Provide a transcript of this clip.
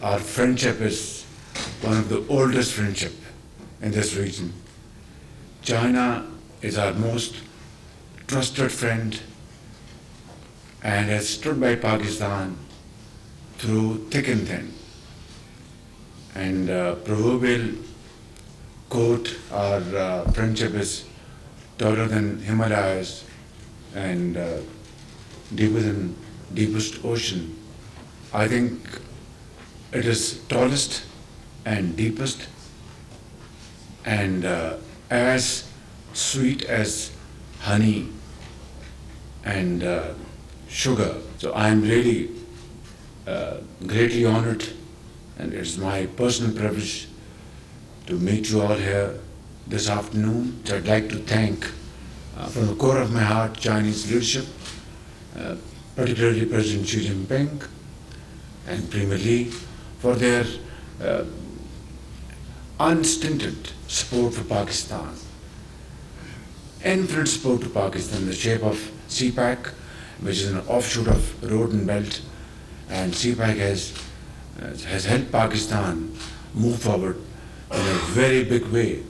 Our friendship is one of the oldest friendship in this region. China is our most trusted friend and has stood by Pakistan through thick and thin. And proverbial quote, our friendship is taller than Himalayas and deeper than deepest ocean. I think it is tallest and deepest and as sweet as honey and sugar. So I am really greatly honored, and it's my personal privilege to meet you all here this afternoon. So I'd like to thank from the core of my heart Chinese leadership, particularly President Xi Jinping and Premier Li, for their unstinted support for Pakistan. Infinite support to Pakistan in the shape of CPAC, which is an offshoot of Road and Belt, and CPAC has helped Pakistan move forward in a very big way.